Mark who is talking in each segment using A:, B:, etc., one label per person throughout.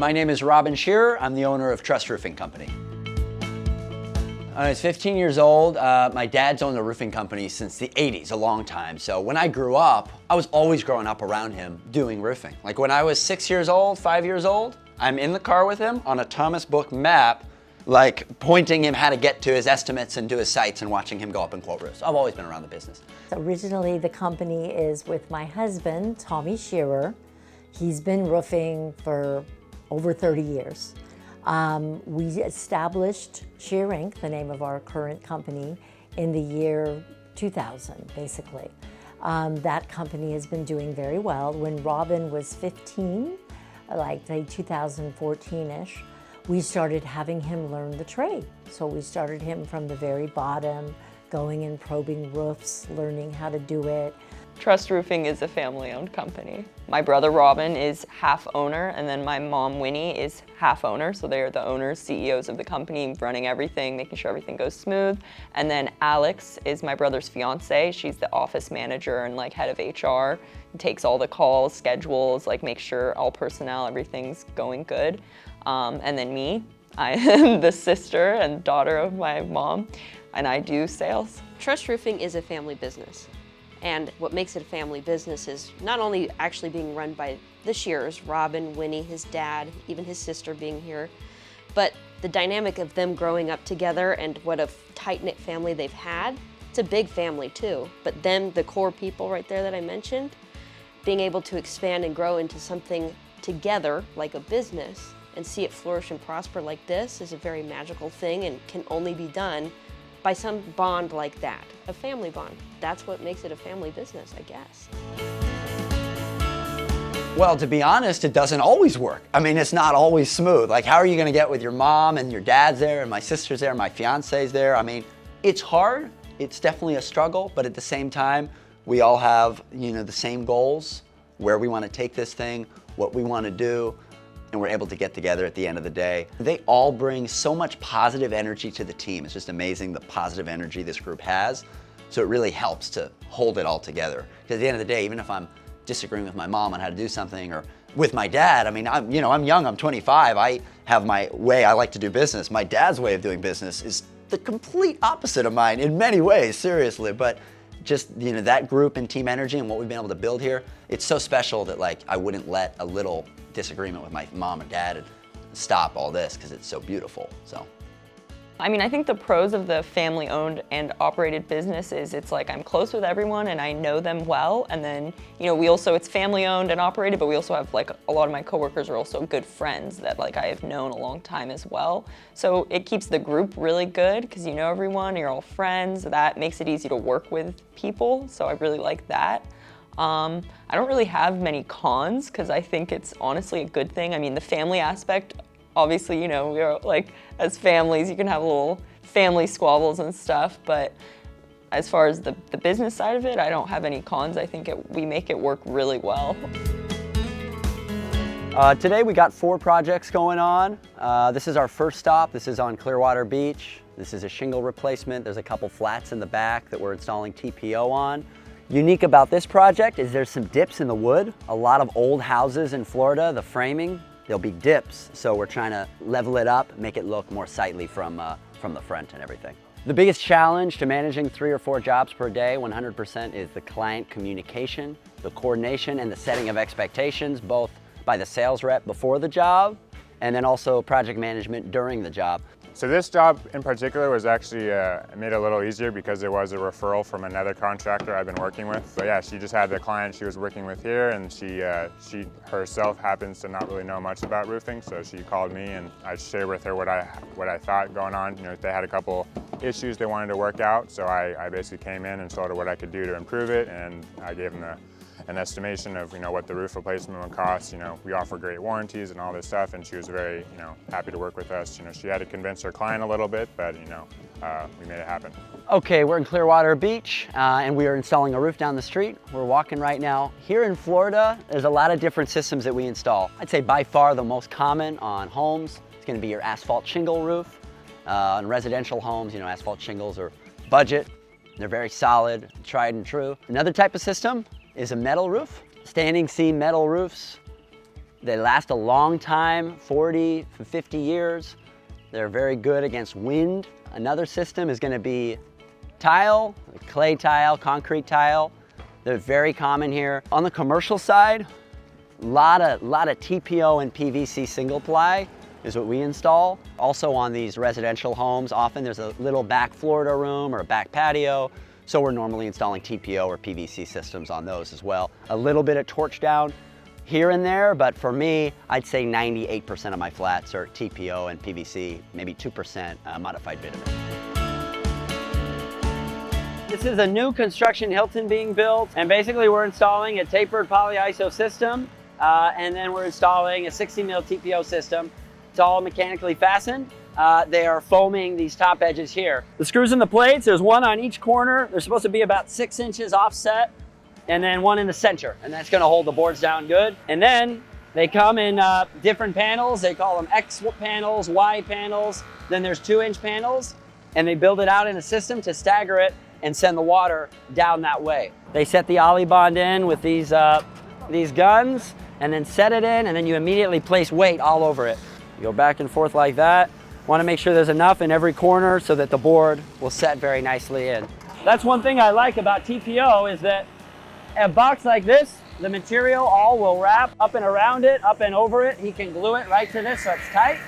A: My name is Robin Scherer. I'm the owner of Trust Roofing Company. I was 15 years old. My dad's owned a roofing company since the 80s, a long time. So when I grew up, I was always growing up around him doing roofing. Like when I was 6 years old, 5 years old, I'm in the car with him on a Thomas Book map, like pointing him how to get to his estimates and do his sites and watching him go up and quote roofs. I've always been around the business.
B: Originally, the company is with my husband, Tommy Scherer. He's been roofing for over 30 years. We established Scherer Inc., the name of our current company, in the year 2000, basically. That company has been doing very well. When Robin was 15, like say 2014-ish, we started having him learn the trade. So we started him from the very bottom, going and probing roofs, learning how to do it.
C: Trust Roofing is a family-owned company. My brother Robin is half owner, and then my mom Winnie is half owner, so they're the owners, CEOs of the company, running everything, making sure everything goes smooth. And then Alex is my brother's fiance. She's the office manager and like head of HR, and takes all the calls, schedules, like make sure all personnel, everything's going good. And then me, I am the sister and daughter of my mom, and I do sales.
D: Trust Roofing is a family business. And what makes it a family business is not only actually being run by the Scherers, Robin, Winnie, his dad, even his sister being here, but the dynamic of them growing up together and what a tight-knit family they've had. It's a big family too, but them, the core people right there that I mentioned, being able to expand and grow into something together like a business and see it flourish and prosper like this is a very magical thing and can only be done by some bond like that, a family bond. That's what makes it a family business, I guess.
A: Well, to be honest, it doesn't always work. I mean, it's not always smooth. Like, how are you gonna get with your mom and your dad's there and my sister's there, my fiance's there? I mean, it's hard. It's definitely a struggle, but at the same time, we all have, the same goals, where we wanna take this thing, what we wanna do, and we're able to get together at the end of the day. They all bring so much positive energy to the team. It's just amazing the positive energy this group has. So it really helps to hold it all together. Because at the end of the day, even if I'm disagreeing with my mom on how to do something, or with my dad, I mean, I'm young, I'm 25, I have my way I like to do business. My dad's way of doing business is the complete opposite of mine in many ways, seriously. But just, that group and team energy and what we've been able to build here, it's so special that like I wouldn't let a little disagreement with my mom and dad stop all this because it's so beautiful. So
C: I mean, I think the pros of the family-owned and operated business is it's like I'm close with everyone and I know them well. And then, it's family-owned and operated, but we also have like a lot of my coworkers are also good friends that like I have known a long time as well. So it keeps the group really good because you know everyone, you're all friends. That makes it easy to work with people. So I really like that. I don't really have many cons because I think it's honestly a good thing. I mean, the family aspect, obviously, we're like, as families, you can have little family squabbles and stuff, but as far as the business side of it, I don't have any cons. I think we make it work really well.
A: Today we got 4 projects going on. This is our first stop. This is on Clearwater Beach. This is a shingle replacement. There's a couple flats in the back that we're installing TPO on. Unique about this project is there's some dips in the wood. A lot of old houses in Florida, the framing, there'll be dips. So we're trying to level it up, make it look more sightly from the front and everything. The biggest challenge to managing 3 or 4 jobs per day, 100%, is the client communication, the coordination and the setting of expectations, both by the sales rep before the job and then also project management during the job.
E: So this job in particular was actually made a little easier because it was a referral from another contractor I've been working with. So yeah, she just had the client she was working with here, and she herself happens to not really know much about roofing, so she called me and I shared with her what I thought going on. They had a couple issues they wanted to work out, so I basically came in and showed her what I could do to improve it, and I gave them an estimation of what the roof replacement would cost. We offer great warranties and all this stuff, and she was very happy to work with us. She had to convince her client a little bit, but we made it happen.
A: Okay, we're in Clearwater Beach and we are installing a roof down the street. We're walking right now. Here in Florida, there's a lot of different systems that we install. I'd say by far the most common on homes is going to be your asphalt shingle roof. On residential homes, asphalt shingles are budget. They're very solid, tried and true. Another type of system is a metal roof. Standing seam metal roofs. They last a long time, 40, 50 years. They're very good against wind. Another system is going to be tile, clay tile, concrete tile. They're very common here. On the commercial side, a lot of TPO and PVC single ply is what we install. Also on these residential homes, often there's a little back Florida room or a back patio. So we're normally installing TPO or PVC systems on those as well. A little bit of torch down here and there, but for me, I'd say 98% of my flats are TPO and PVC, maybe 2% modified bitumen. This is a new construction Hilton being built, and basically we're installing a tapered polyiso system, and then we're installing a 60 mil TPO system. It's all mechanically fastened. They are foaming these top edges here. The screws in the plates, there's one on each corner. They're supposed to be about 6 inches offset, and then one in the center, and that's gonna hold the boards down good. And then they come in different panels. They call them X panels, Y panels. Then there's 2-inch panels, and they build it out in a system to stagger it and send the water down that way. They set the ollie bond in with these guns, and then set it in, and then you immediately place weight all over it. You go back and forth like that. Want to make sure there's enough in every corner so that the board will set very nicely in. That's one thing I like about TPO is that a box like this, the material all will wrap up and around it, up and over it. He can glue it right to this so it's tight,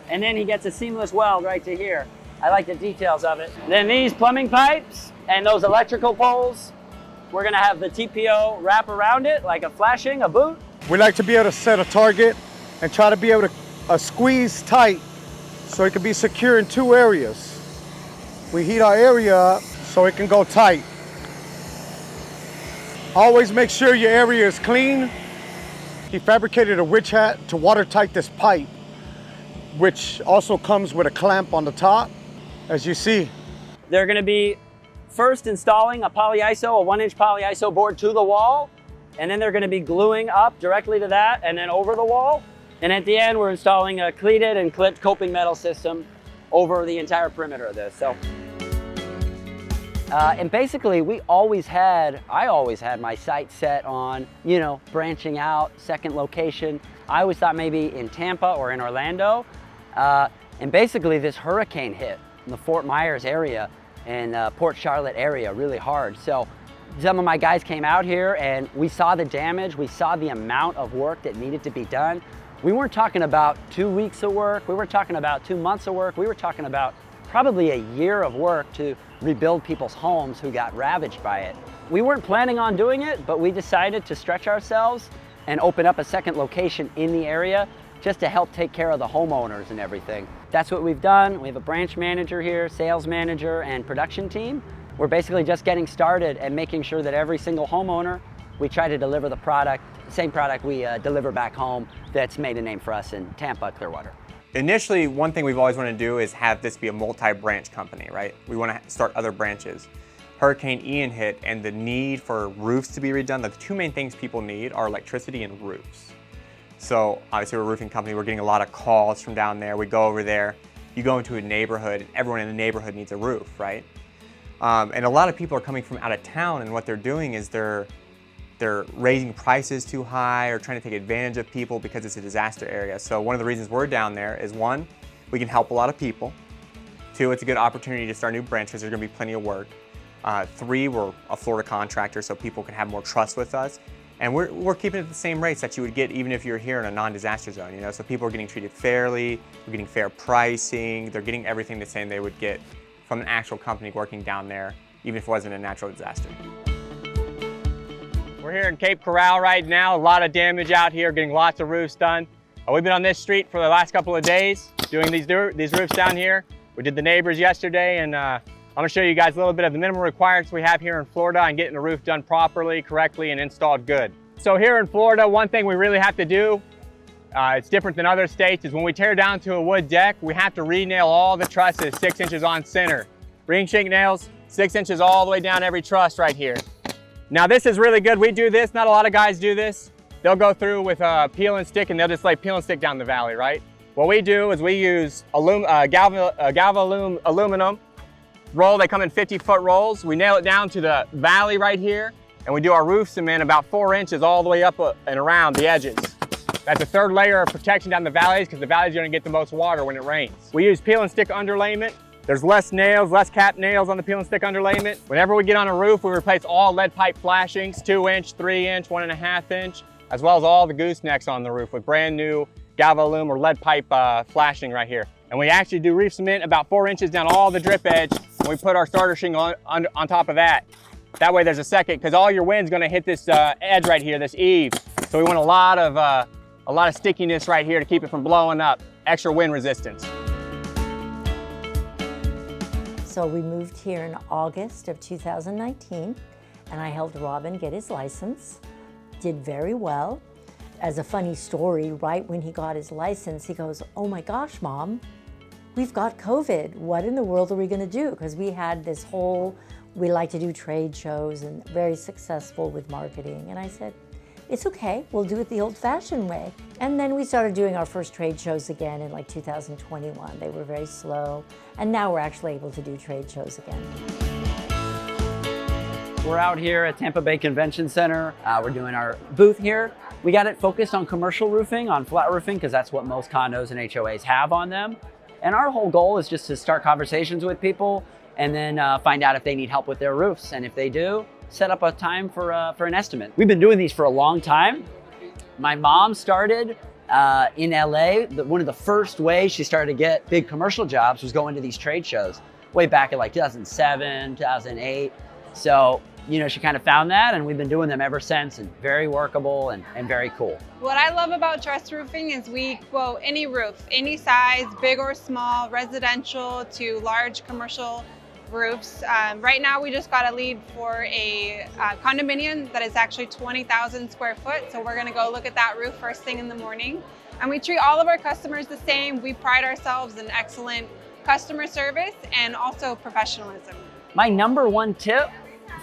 A: and then he gets a seamless weld right to here. I like the details of it. Then these plumbing pipes and those electrical poles, we're gonna have the TPO wrap around it like a flashing, a boot.
F: We like to be able to set a target and try to be able to squeeze tight so it can be secure in 2 areas. We heat our area up so it can go tight. Always make sure your area is clean. He fabricated a witch hat to watertight this pipe, which also comes with a clamp on the top, as you see.
A: They're gonna be first installing a polyiso, a 1-inch polyiso board to the wall, and then they're gonna be gluing up directly to that and then over the wall. And at the end, we're installing a cleated and clipped coping metal system over the entire perimeter of this. So, and basically, I always had my sight set on, branching out, second location. I always thought maybe in Tampa or in Orlando. And basically, this hurricane hit in the Fort Myers area and Port Charlotte area really hard. So some of my guys came out here and we saw the damage. We saw the amount of work that needed to be done. We weren't talking about 2 weeks of work. We weren't talking about 2 months of work. We were talking about probably a year of work to rebuild people's homes who got ravaged by it. We weren't planning on doing it, but we decided to stretch ourselves and open up a second location in the area just to help take care of the homeowners and everything. That's what we've done. We have a branch manager here, sales manager, and production team. We're basically just getting started and making sure that every single homeowner, we try to deliver the product, same product we deliver back home that's made a name for us in Tampa, Clearwater.
G: Initially, one thing we've always wanted to do is have this be a multi-branch company, right? We want to start other branches. Hurricane Ian hit and the need for roofs to be redone, the 2 main things people need are electricity and roofs. So obviously we're a roofing company, we're getting a lot of calls from down there. We go over there, you go into a neighborhood, and everyone in the neighborhood needs a roof, right? And a lot of people are coming from out of town, and what they're doing is they're raising prices too high or trying to take advantage of people because it's a disaster area. So one of the reasons we're down there is 1, we can help a lot of people. 2, it's a good opportunity to start new branches. There's gonna be plenty of work. 3, we're a Florida contractor, so people can have more trust with us. And we're keeping it at the same rates that you would get even if you're here in a non-disaster zone, So people are getting treated fairly, we're getting fair pricing, they're getting everything the same they would get from an actual company working down there, even if it wasn't a natural disaster. We're here in Cape Coral right now, a lot of damage out here, getting lots of roofs done. We've been on this street for the last couple of days doing these roofs down here. We did the neighbors yesterday, and I'm gonna show you guys a little bit of the minimum requirements we have here in Florida on getting a roof done properly, correctly, and installed good. So here in Florida, one thing we really have to do, it's different than other states, is when we tear down to a wood deck, we have to re-nail all the trusses 6 inches on center. Ring shank nails, 6 inches all the way down every truss right here. Now this is really good. We do this, not a lot of guys do this. They'll go through with a peel and stick and they'll just like peel and stick down the valley, right? What we do is we use galva aluminum roll. They come in 50-foot rolls. We nail it down to the valley right here, and we do our roof cement about 4 inches all the way up and around the edges. That's a third layer of protection down the valleys because the valleys are going to get the most water when it rains. We use peel and stick underlayment. There's less nails, less cap nails on the peel and stick underlayment. Whenever we get on a roof, we replace all lead pipe flashings, 2-inch, 3-inch, 1.5-inch, as well as all the goosenecks on the roof with brand new galvalume or lead pipe flashing right here. And we actually do reef cement about 4 inches down all the drip edge, and we put our starter shingle on top of that. That way there's a second, because all your wind's gonna hit this edge right here, this eave. So we want a lot of stickiness right here to keep it from blowing up, extra wind resistance.
B: So we moved here in August of 2019, and I helped Robin get his license. Did very well. As a funny story, right when he got his license, he goes, "Oh my gosh, Mom, we've got COVID. What in the world are we gonna do?" Because we had this whole, we like to do trade shows and very successful with marketing. And I said, "It's okay, we'll do it the old-fashioned way." And then we started doing our first trade shows again in like 2021. They were very slow. And now we're actually able to do trade shows again.
A: We're out here at Tampa Bay Convention Center. We're doing our booth here. We got it focused on commercial roofing, on flat roofing, because that's what most condos and HOAs have on them. And our whole goal is just to start conversations with people and then find out if they need help with their roofs. And if they do, set up a time for an estimate. We've been doing these for a long time. My mom started in LA. One of the first ways she started to get big commercial jobs was going to these trade shows way back in like 2007, 2008. So, you know, she kind of found that, and we've been doing them ever since, and very workable and very cool.
H: What I love about Trust Roofing is we quote any roof, any size, big or small, residential to large commercial roofs. Right now we just got a lead for a condominium that is actually 20,000 square foot. So we're gonna go look at that roof first thing in the morning. And we treat all of our customers the same. We pride ourselves in excellent customer service and also professionalism.
A: My number one tip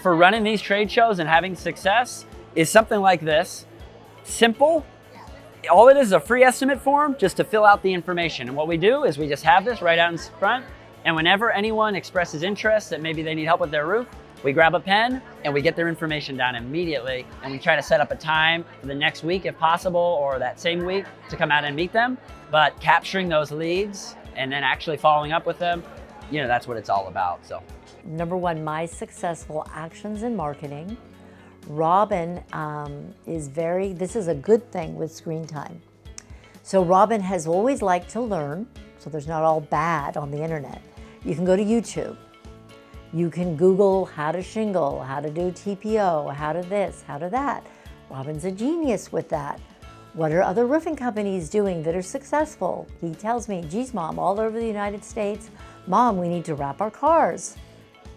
A: for running these trade shows and having success is something like this. Simple. All it is a free estimate form just to fill out the information. And what we do is we just have this right out in front. And whenever anyone expresses interest that maybe they need help with their roof, we grab a pen and we get their information down immediately. And we try to set up a time for the next week if possible, or that same week to come out and meet them. But capturing those leads and then actually following up with them, you know, that's what it's all about. So.
B: Number one, my successful actions in marketing. Robin this is a good thing with screen time. So Robin has always liked to learn, so there's not all bad on the internet. You can go to YouTube. You can Google how to shingle, how to do TPO, how to this, how to that. Robin's a genius with that. What are other roofing companies doing that are successful? He tells me, "Geez, Mom, all over the United States, Mom, we need to wrap our cars."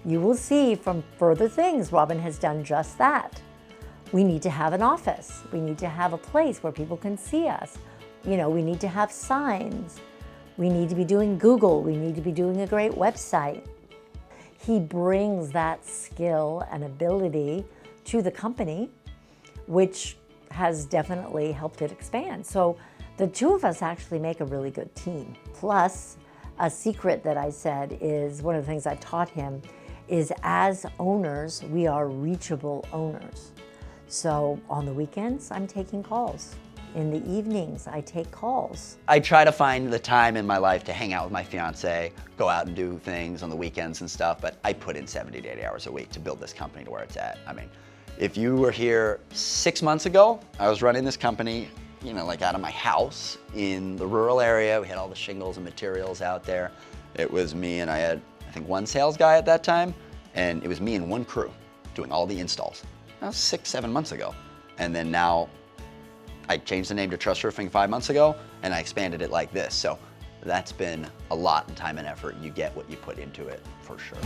B: You will see from further things, Robin has done just that. We need to have an office. We need to have a place where people can see us. You know, we need to have signs. We need to be doing Google. We need to be doing a great website. He brings that skill and ability to the company, which has definitely helped it expand. So the two of us actually make a really good team. Plus, a secret that I said is, one of the things I taught him is, as owners, we are reachable owners. So on the weekends, I'm taking calls. In the evenings, I take calls.
A: I try to find the time in my life to hang out with my fiance, go out and do things on the weekends and stuff, but I put in 70 to 80 hours a week to build this company to where it's at. I mean, if you were here 6 months ago, I was running this company, you know, like out of my house in the rural area. We had all the shingles and materials out there. It was me, and I had, I think, one sales guy at that time, and it was me and one crew doing all the installs. That was 6, 7 months ago. And then now I changed the name to Trust Roofing 5 months ago, and I expanded it like this. So that's been a lot of time and effort. You get what you put into it, for sure.